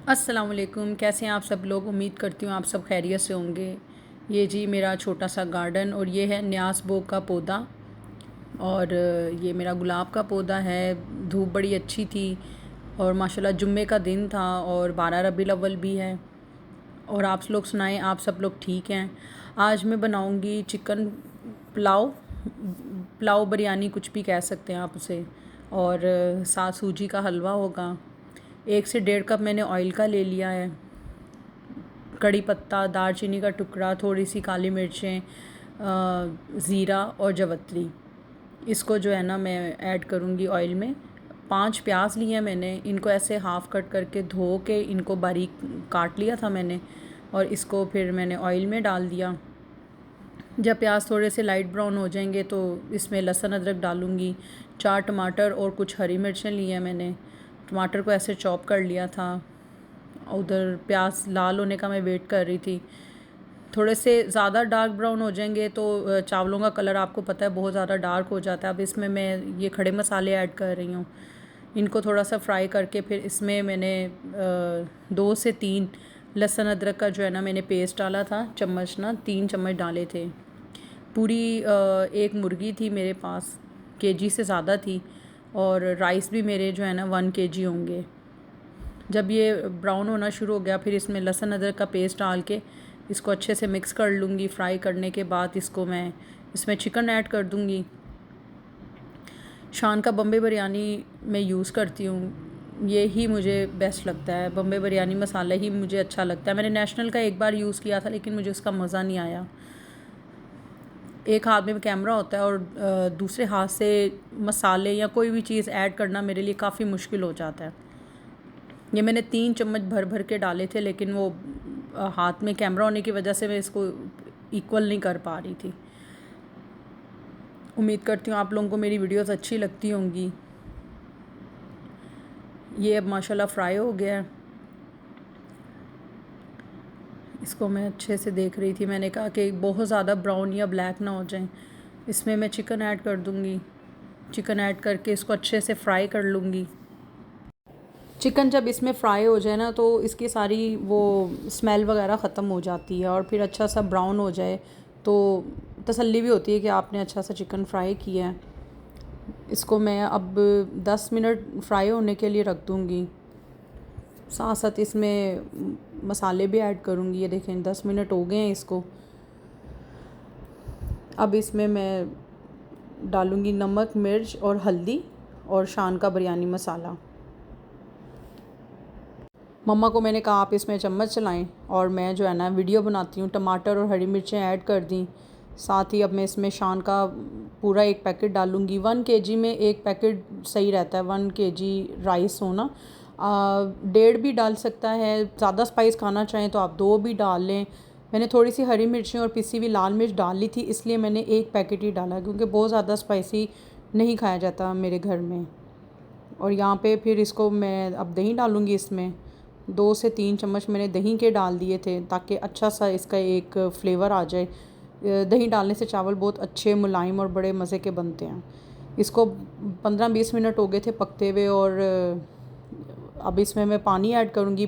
अस्सलाम वालेकुम। कैसे हैं आप सब लोग। उम्मीद करती हूँ आप सब खैरियत से होंगे। ये जी मेरा छोटा सा गार्डन और ये है न्यास बोग का पौधा और ये मेरा गुलाब का पौधा है। धूप बड़ी अच्छी थी और माशाल्लाह जुम्मे का दिन था और 12 रबीउल अव्वल भी है। और आप लोग सुनाएं, आप सब लोग ठीक हैं। आज मैं बनाऊंगी चिकन पुलाव, पुलाव बिरयानी कुछ भी कह सकते हैं आप उसे। और साथ सूजी का हलवा होगा। 1 से 1.5 कप मैंने ऑयल का ले लिया है। कड़ी पत्ता, दालचीनी का टुकड़ा, थोड़ी सी काली मिर्चें, ज़ीरा और जवत्री, इसको जो है ना मैं ऐड करूँगी ऑयल में। 5 प्याज लिए मैंने, इनको ऐसे हाफ़ कट करके धो के इनको बारीक काट लिया था मैंने और इसको फिर मैंने ऑयल में डाल दिया। जब प्याज थोड़े से लाइट ब्राउन हो जाएंगे तो इसमें लहसुन अदरक डालूँगी। 4 टमाटर और कुछ हरी मिर्चें ली हैं मैंने। टमाटर को ऐसे चॉप कर लिया था। उधर प्याज लाल होने का मैं वेट कर रही थी। थोड़े से ज़्यादा डार्क ब्राउन हो जाएंगे तो चावलों का कलर आपको पता है बहुत ज़्यादा डार्क हो जाता है। अब इसमें मैं ये खड़े मसाले ऐड कर रही हूँ। इनको थोड़ा सा फ्राई करके फिर इसमें मैंने 2 से 3 लहसुन अदरक का जो है ना मैंने पेस्ट डाला था। चम्मच ना 3 चम्मच डाले थे। पूरी एक मुर्गी थी मेरे पास, केजी से ज़्यादा थी। और राइस भी मेरे जो है ना 1 केजी होंगे। जब ये ब्राउन होना शुरू हो गया फिर इसमें लहसुन अदरक का पेस्ट डाल के इसको अच्छे से मिक्स कर लूँगी। फ्राई करने के बाद इसको मैं इसमें चिकन ऐड कर दूँगी। शान का बम्बे बिरयानी मैं यूज़ करती हूँ, ये ही मुझे बेस्ट लगता है। बम्बे बिरयानी मसाला ही मुझे अच्छा लगता है। मैंने नेशनल का एक बार यूज़ किया था लेकिन मुझे उसका मज़ा नहीं आया। एक हाथ में कैमरा होता है और दूसरे हाथ से मसाले या कोई भी चीज़ ऐड करना मेरे लिए काफ़ी मुश्किल हो जाता है। ये मैंने 3 चम्मच भर भर के डाले थे लेकिन वो हाथ में कैमरा होने की वजह से मैं इसको इक्वल नहीं कर पा रही थी। उम्मीद करती हूँ आप लोगों को मेरी वीडियोस अच्छी लगती होंगी। ये अब माशाल्लाह फ्राई हो गया है। इसको मैं अच्छे से देख रही थी, मैंने कहा कि बहुत ज़्यादा ब्राउन या ब्लैक ना हो जाए। इसमें मैं चिकन ऐड कर दूँगी। चिकन ऐड करके इसको अच्छे से फ्राई कर लूँगी। चिकन जब इसमें फ्राई हो जाए ना तो इसकी सारी वो स्मेल वगैरह ख़त्म हो जाती है और फिर अच्छा सा ब्राउन हो जाए तो तसल्ली भी होती है कि आपने अच्छा सा चिकन फ्राई किया है। इसको मैं अब 10 मिनट फ्राई होने के लिए रख दूँगी। साथ साथ इसमें मसाले भी ऐड करूँगी। ये देखें 10 मिनट हो गए हैं इसको। अब इसमें मैं डालूँगी नमक, मिर्च और हल्दी और शान का बिरयानी मसाला। मम्मा को मैंने कहा आप इसमें चम्मच चलाएं और मैं जो है ना वीडियो बनाती हूँ। टमाटर और हरी मिर्चें ऐड कर दी। साथ ही अब मैं इसमें शान का पूरा 1 पैकेट डालूँगी। 1 केजी में 1 पैकेट सही रहता है। 1 केजी राइस हो ना, 1.5 भी डाल सकता है। ज़्यादा स्पाइस खाना चाहें तो आप 2 भी डाल लें। मैंने थोड़ी सी हरी मिर्चें और पिसी हुई लाल मिर्च डाल ली थी इसलिए मैंने 1 पैकेट ही डाला क्योंकि बहुत ज़्यादा स्पाइसी नहीं खाया जाता मेरे घर में। और यहाँ पे फिर इसको मैं अब दही डालूँगी। इसमें 2 से 3 चम्मच मैंने दही के डाल दिए थे ताकि अच्छा सा इसका एक फ़्लेवर आ जाए। दही डालने से चावल बहुत अच्छे मुलायम और बड़े मज़े के बनते हैं। इसको 15-20 मिनट हो गए थे पकते हुए और अब इसमें मैं पानी ऐड करूँगी।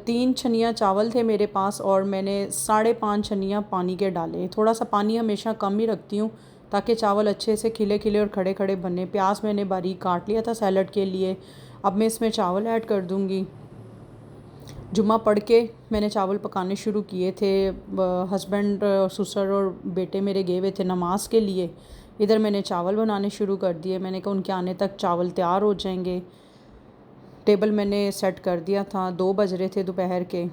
3 छनिया चावल थे मेरे पास और मैंने 5.5 छनिया पानी के डाले। थोड़ा सा पानी हमेशा कम ही रखती हूँ ताकि चावल अच्छे से खिले खिले और खड़े खड़े बने। प्याज मैंने बारीक काट लिया था सैलड के लिए। अब मैं इसमें चावल ऐड कर दूँगी। जुम्मा पढ़ के मैंने चावल पकाने शुरू किए थे। हस्बैंड और ससुर और बेटे मेरे गए हुए थे नमाज के लिए। इधर मैंने चावल बनाने शुरू कर दिए। मैंने कहा उनके आने तक चावल तैयार हो जाएंगे। टेबल मैंने सेट कर दिया था। 2 बज रहे थे दोपहर के।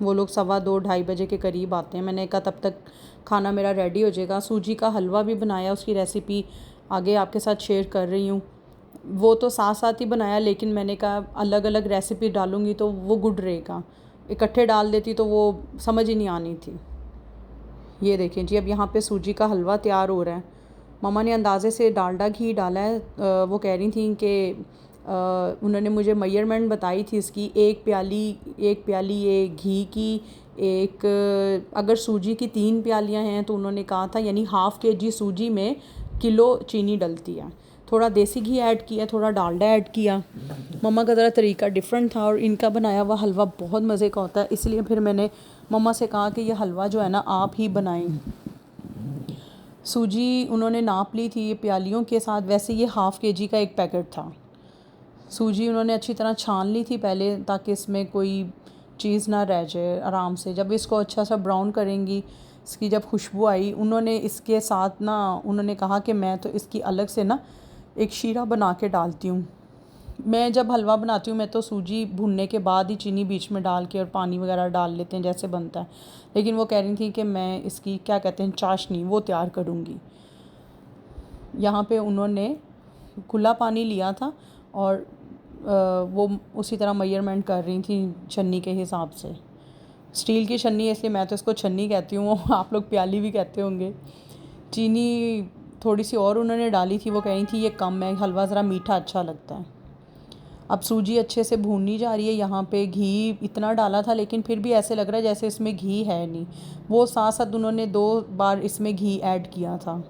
वो लोग 2:15 2:30 बजे के करीब आते हैं। मैंने कहा तब तक खाना मेरा रेडी हो जाएगा। सूजी का हलवा भी बनाया, उसकी रेसिपी आगे आपके साथ शेयर कर रही हूँ। वो तो साथ साथ ही बनाया लेकिन मैंने कहा अलग अलग रेसिपी डालूँगी तो वो गुड रहेगा। इकट्ठे डाल देती तो वो समझ ही नहीं आनी थी। ये देखें जी अब यहाँ पे सूजी का हलवा तैयार हो रहा है। मम्मा ने अंदाज़े से डालडा घी डाला है। वो कह रही थी कि उन्होंने मुझे मेजरमेंट बताई थी इसकी। 1 प्याली ये घी की, एक अगर सूजी की 3 प्यालियाँ हैं तो उन्होंने कहा था यानी ½ केजी सूजी में किलो चीनी डलती है। थोड़ा देसी घी ऐड किया, थोड़ा डालडा ऐड किया। मम्मा का ज़रा तरीका डिफरेंट था और इनका बनाया हुआ हलवा बहुत मज़े का होता है, इसलिए फिर मैंने मम्मा से कहा कि ये हलवा जो है ना आप ही बनाएं। सूजी उन्होंने नाप ली थी ये प्यालियों के साथ, वैसे ये हाफ़ kg का एक पैकेट था। सूजी उन्होंने अच्छी तरह छान ली थी पहले, ताकि इसमें कोई चीज़ ना रह जाए आराम से। जब इसको अच्छा सा ब्राउन करेंगी, इसकी जब खुशबू आई, उन्होंने इसके साथ ना उन्होंने कहा कि मैं तो इसकी अलग से ना एक शीरा बना के डालती हूँ। मैं जब हलवा बनाती हूँ मैं तो सूजी भूनने के बाद ही चीनी बीच में डाल के और पानी वगैरह डाल लेते हैं जैसे बनता है, लेकिन वो कह रही थी कि मैं इसकी क्या कहते हैं चाशनी वो तैयार करूँगी। यहाँ पे उन्होंने खुला पानी लिया था और वो उसी तरह मेजरमेंट कर रही थी छन्नी के हिसाब से। स्टील की छन्नी है इसलिए मैं तो इसको छन्नी कहती हूँ, आप लोग प्याली भी कहते होंगे। चीनी थोड़ी सी और उन्होंने डाली थी, वो कह रही थी ये कम है, हलवा ज़रा मीठा अच्छा लगता है। अब सूजी अच्छे से भूननी जा रही है। यहाँ पे घी इतना डाला था लेकिन फिर भी ऐसे लग रहा है जैसे इसमें घी है नहीं। वो साथ साथ उन्होंने 2 बार इसमें घी ऐड किया था,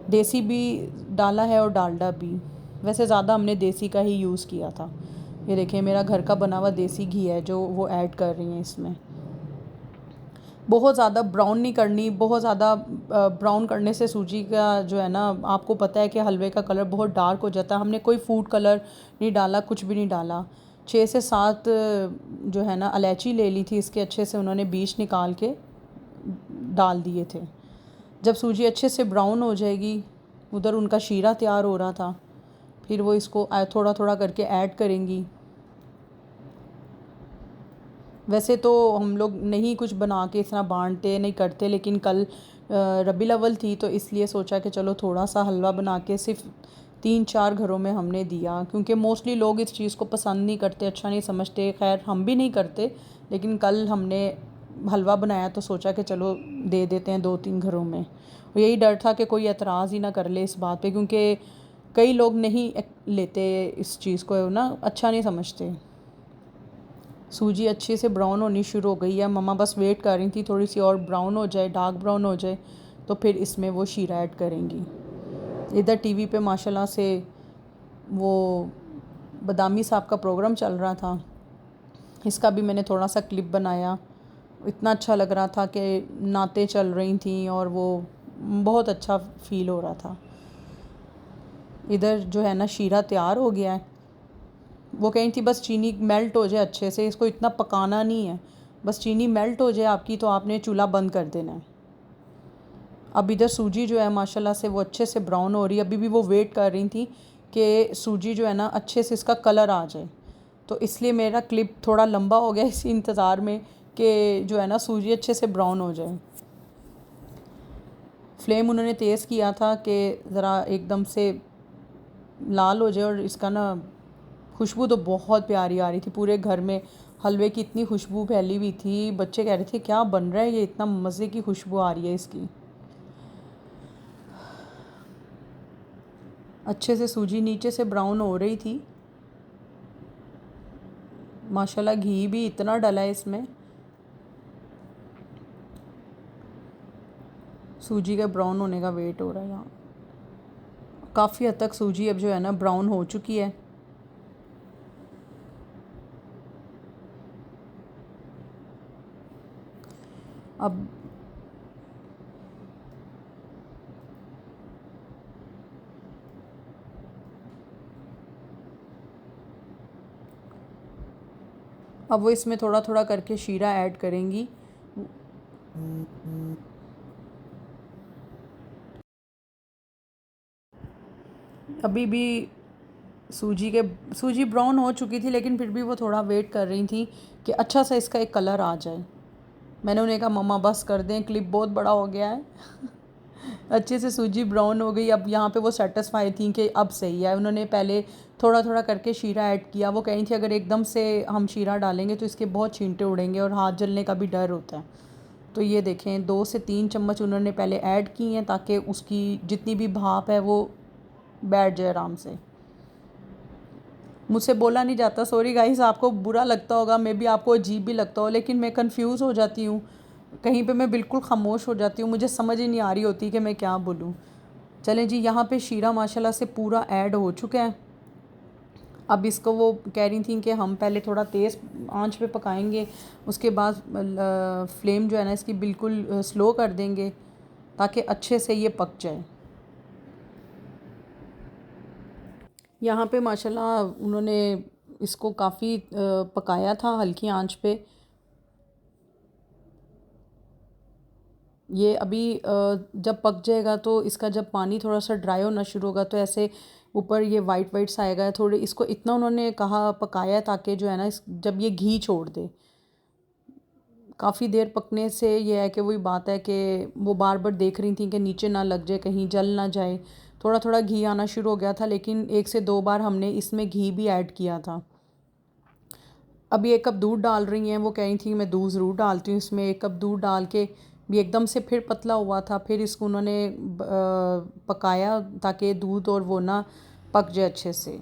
देसी भी डाला है और डालडा भी। वैसे ज़्यादा हमने देसी का ही यूज़ किया था। ये देखें मेरा घर का बना हुआ देसी घी है जो वो ऐड कर रही हैं इसमें। बहुत ज़्यादा ब्राउन नहीं करनी, बहुत ज़्यादा ब्राउन करने से सूजी का जो है ना आपको पता है कि हलवे का कलर बहुत डार्क हो जाता है। हमने कोई फूड कलर नहीं डाला, कुछ भी नहीं डाला। 6 से 7 जो है ना इलायची ले ली थी, इसके अच्छे से उन्होंने बीज निकाल के डाल दिए थे। जब सूजी अच्छे से ब्राउन हो जाएगी, उधर उनका शीरा तैयार हो रहा था, फिर वो इसको थोड़ा थोड़ा करके ऐड करेंगी। वैसे तो हम लोग नहीं कुछ बना के इस तरह बांटते नहीं करते, लेकिन कल रबीउल अव्वल थी तो इसलिए सोचा कि चलो थोड़ा सा हलवा बना के सिर्फ 3-4 घरों में हमने दिया, क्योंकि मोस्टली लोग इस चीज़ को पसंद नहीं करते, अच्छा नहीं समझते। खैर हम भी नहीं करते, लेकिन कल हमने हलवा बनाया तो सोचा कि चलो दे देते हैं 2-3 घरों में। और यही डर था कि कोई एतराज़ ही ना कर ले इस बात पे, क्योंकि कई लोग नहीं लेते इस चीज़ को ना, अच्छा नहीं समझते। सूजी अच्छे से ब्राउन होनी शुरू हो गई है। मम्मा बस वेट कर रही थी थोड़ी सी और ब्राउन हो जाए, डार्क ब्राउन हो जाए, तो फिर इसमें वो शीरा ऐड करेंगी। इधर टीवी पे माशाल्लाह से वो बदामी साहब का प्रोग्राम चल रहा था, इसका भी मैंने थोड़ा सा क्लिप बनाया। इतना अच्छा लग रहा था कि नातें चल रही थी और वो बहुत अच्छा फ़ील हो रहा था। इधर जो है ना शीरा तैयार हो गया है। वो कहीं थी बस चीनी मेल्ट हो जाए अच्छे से, इसको इतना पकाना नहीं है, बस चीनी मेल्ट हो जाए आपकी तो आपने चूल्हा बंद कर देना है। अब इधर सूजी जो है माशाल्लाह से वो अच्छे से ब्राउन हो रही है। अभी भी वो वेट कर रही थी कि सूजी जो है ना अच्छे से इसका कलर आ जाए, तो इसलिए मेरा क्लिप थोड़ा लंबा हो गया इसी इंतज़ार में कि जो है ना सूजी अच्छे से ब्राउन हो जाए। फ्लेम उन्होंने तेज़ किया था कि ज़रा एकदम से लाल हो जाए, और इसका ना खुशबू तो बहुत प्यारी आ रही थी पूरे घर में। हलवे की इतनी खुशबू फैली हुई थी, बच्चे कह रहे थे क्या बन रहा है ये, इतना मज़े की खुशबू आ रही है इसकी। अच्छे से सूजी नीचे से ब्राउन हो रही थी। माशाल्लाह घी भी इतना डला है इसमें। सूजी का ब्राउन होने का वेट हो रहा है यहाँ। काफ़ी हद तक सूजी अब जो है ना ब्राउन हो चुकी है। अब वो इसमें थोड़ा थोड़ा करके शीरा ऐड करेंगी। अभी भी सूजी ब्राउन हो चुकी थी, लेकिन फिर भी वो थोड़ा वेट कर रही थी कि अच्छा सा इसका एक कलर आ जाए। मैंने उन्हें कहा मम्मा बस कर दें, क्लिप बहुत बड़ा हो गया है। अच्छे से सूजी ब्राउन हो गई। अब यहाँ पे वो सेटिस्फाई थी कि अब सही है। उन्होंने पहले थोड़ा थोड़ा करके शीरा ऐड किया। वो कही थी अगर एकदम से हम शीरा डालेंगे तो इसके बहुत छींटे उड़ेंगे और हाथ जलने का भी डर होता है। तो ये देखें 2 से 3 चम्मच उन्होंने पहले ऐड की हैं ताकि उसकी जितनी भी भाप है वो बैठ जाए आराम से। मुझसे बोला नहीं जाता, सॉरी गाइस, आपको बुरा लगता होगा, मे बी आपको अजीब भी लगता हो, लेकिन मैं कंफ्यूज हो जाती हूँ। कहीं पे मैं बिल्कुल खामोश हो जाती हूँ, मुझे समझ ही नहीं आ रही होती कि मैं क्या बोलूँ। चलें जी, यहाँ पे शीरा माशाल्लाह से पूरा ऐड हो चुका है। अब इसको वो कह रही थी कि हम पहले थोड़ा तेज़ आंच पे पकाएंगे, उसके बाद फ्लेम जो है ना इसकी बिल्कुल स्लो कर देंगे ताकि अच्छे से ये पक जाए। यहाँ पे माशाल्लाह उन्होंने इसको काफ़ी पकाया था हल्की आंच पे। ये अभी जब पक जाएगा तो इसका जब पानी थोड़ा सा ड्राई होना शुरू होगा तो ऐसे ऊपर ये वाइट वाइट सा आएगा। थोड़े इसको इतना उन्होंने कहा पकाया ताकि जो है ना जब ये घी छोड़ दे, काफ़ी देर पकने से ये है कि वही बात है कि वो बार बार देख रही थी कि नीचे ना लग जाए, कहीं जल ना जाए। थोड़ा थोड़ा घी आना शुरू हो गया था, लेकिन 1 से 2 बार हमने इसमें घी भी ऐड किया था। अभी 1 कप दूध डाल रही हैं, वो कह रही थी मैं दूध ज़रूर डालती हूँ इसमें। 1 कप दूध डाल के भी एकदम से फिर पतला हुआ था, फिर इसको उन्होंने पकाया ताकि दूध और वो ना पक जाए अच्छे से।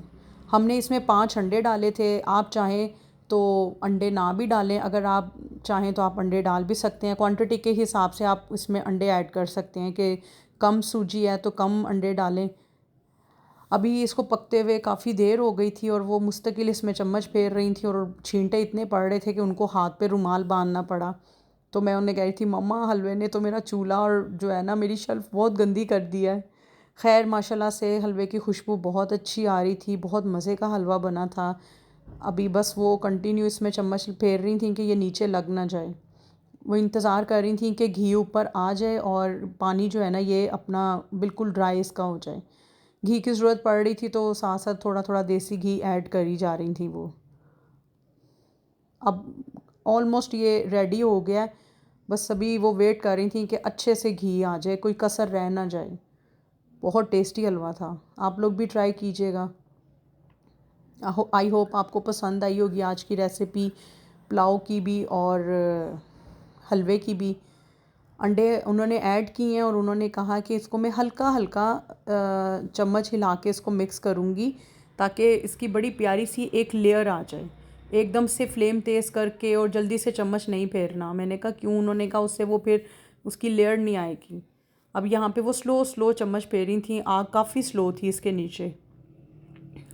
हमने इसमें 5 अंडे डाले थे। आप चाहें तो अंडे ना भी डालें, अगर आप चाहें तो आप अंडे डाल भी सकते हैं। क्वांटिटी के हिसाब से आप इसमें अंडे ऐड कर सकते हैं कि कम सूजी है तो कम अंडे डालें। अभी इसको पकते हुए काफ़ी देर हो गई थी और वो मुस्तकिल इसमें चम्मच फेर रही थी और छींटे इतने पड़ रहे थे कि उनको हाथ पे रुमाल बांधना पड़ा। तो मैं उन्हें कह रही थी मम्मा हलवे ने तो मेरा चूल्हा और जो है ना मेरी शेल्फ बहुत गंदी कर दिया है। खैर माशाल्लाह से हलवे की खुशबू बहुत अच्छी आ रही थी, बहुत मज़े का हलवा बना था। अभी बस वो कंटिन्यू इसमें चम्मच फेर रही थी कि ये नीचे लग ना जाए। वो इंतज़ार कर रही थी कि घी ऊपर आ जाए और पानी जो है ना ये अपना बिल्कुल ड्राई इसका हो जाए। घी की ज़रूरत पड़ रही थी तो साथ साथ थोड़ा थोड़ा देसी घी ऐड करी जा रही थी वो। अब ऑलमोस्ट ये रेडी हो गया है, बस अभी वो वेट कर रही थी कि अच्छे से घी आ जाए, कोई कसर रह ना जाए। बहुत टेस्टी हलवा था, आप लोग भी ट्राई कीजिएगा। आई होप आपको पसंद आई होगी आज की रेसिपी, पुलाव की भी और हलवे की भी। अंडे उन्होंने ऐड किए हैं और उन्होंने कहा कि इसको मैं हल्का हल्का चम्मच हिला के इसको मिक्स करूँगी ताकि इसकी बड़ी प्यारी सी एक लेयर आ जाए। एकदम से फ्लेम तेज़ करके और जल्दी से चम्मच नहीं फेरना। मैंने कहा क्यों? उन्होंने कहा उससे वो फिर उसकी लेयर नहीं आएगी। अब यहाँ पे वो स्लो स्लो चम्मच फेरी थी, आग काफ़ी स्लो थी इसके नीचे,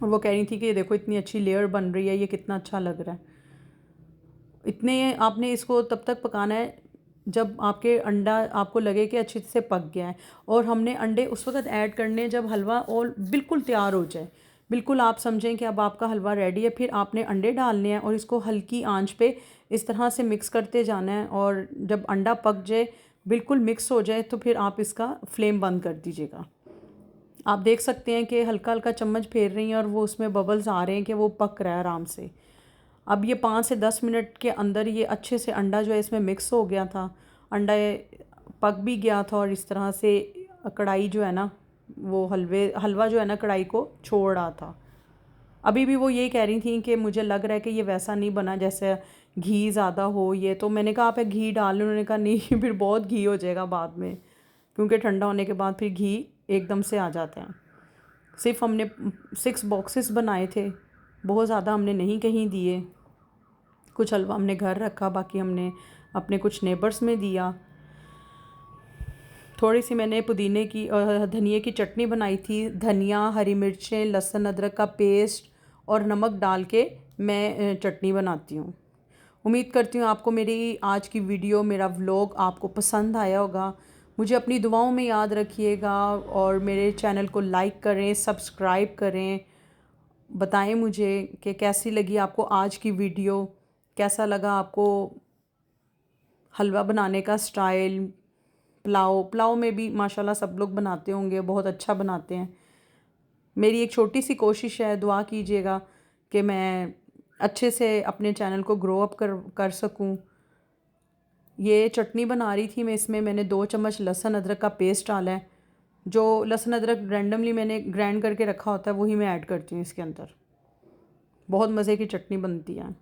और वो कह रही थी कि ये देखो इतनी अच्छी लेयर बन रही है, ये कितना अच्छा लग रहा है। इतने आपने इसको तब तक पकाना है जब आपके अंडा आपको लगे कि अच्छे से पक गया है। और हमने अंडे उस वक्त ऐड करने जब हलवा और बिल्कुल तैयार हो जाए, बिल्कुल आप समझें कि अब आपका हलवा रेडी है, फिर आपने अंडे डालने हैं और इसको हल्की आंच पे इस तरह से मिक्स करते जाना है। और जब अंडा पक जाए, बिल्कुल मिक्स हो जाए, तो फिर आप इसका फ्लेम बंद कर दीजिएगा। आप देख सकते हैं कि हल्का हल्का चम्मच फेर रही हैं और वो उसमें बबल्स आ रहे हैं कि वो पक रहा है आराम से। अब ये 5 से 10 मिनट के अंदर ये अच्छे से अंडा जो है इसमें मिक्स हो गया था। अंडा पक भी गया था और इस तरह से कढ़ाई जो है ना वो हलवा जो है ना कढ़ाई को छोड़ रहा था। अभी भी वो यही कह रही थी कि मुझे लग रहा है कि ये वैसा नहीं बना जैसे घी ज़्यादा हो ये। तो मैंने कहा आप घी डाल लें। उन्होंने कहा नहीं फिर बहुत घी हो जाएगा बाद में, क्योंकि ठंडा होने के बाद फिर घी एकदम से आ जाते हैं। सिर्फ हमने 6 बॉक्सेस बनाए थे, बहुत ज़्यादा हमने नहीं कहीं दिए। कुछ हलवा हमने घर रखा, बाकी हमने अपने कुछ नेबर्स में दिया। थोड़ी सी मैंने पुदीने की धनिए की चटनी बनाई थी। धनिया, हरी मिर्चें, लहसुन अदरक का पेस्ट और नमक डाल के मैं चटनी बनाती हूँ। उम्मीद करती हूँ आपको मेरी आज की वीडियो, मेरा व्लॉग आपको पसंद आया होगा। मुझे अपनी दुआओं में याद रखिएगा और मेरे चैनल को लाइक करें, सब्सक्राइब करें। बताएं मुझे कि कैसी लगी आपको आज की वीडियो, कैसा लगा आपको हलवा बनाने का स्टाइल। पुलाव में भी माशाल्लाह सब लोग बनाते होंगे, बहुत अच्छा बनाते हैं। मेरी एक छोटी सी कोशिश है, दुआ कीजिएगा कि मैं अच्छे से अपने चैनल को ग्रो अप कर सकूं। ये चटनी बना रही थी मैं, इसमें मैंने 2 चम्मच लहसुन अदरक का पेस्ट डाला है। जो लहसुन अदरक रैंडमली मैंने ग्राइंड करके रखा होता है वही मैं ऐड करती हूँ इसके अंदर। बहुत मज़े की चटनी बनती है।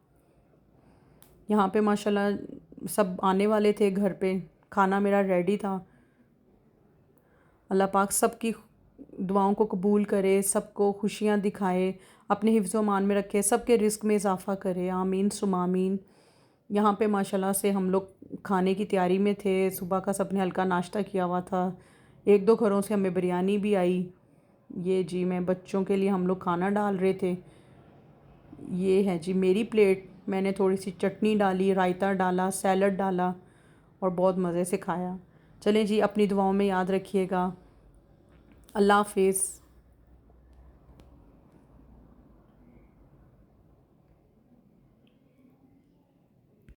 यहाँ पे माशाल्लाह सब आने वाले थे घर पे, खाना मेरा रेडी था। अल्लाह पाक सबकी दुआओं को कबूल करे, सबको खुशियाँ दिखाए, अपने हिफ्ज़ मान में रखे, सबके रिस्क में इजाफ़ा करे, आमीन सुम आमीन। यहाँ पे माशाल्लाह से हम लोग खाने की तैयारी में थे। सुबह का सबने हल्का नाश्ता किया हुआ था। एक दो घरों से हमें बिरयानी भी आई। ये जी मैं बच्चों के लिए हम लोग खाना डाल रहे थे। ये है जी मेरी प्लेट, मैंने थोड़ी सी चटनी डाली, रायता डाला, सैलड डाला और बहुत मज़े से खाया। चलें जी, अपनी दुआओं में याद रखिएगा। अल्लाह हाफिज़।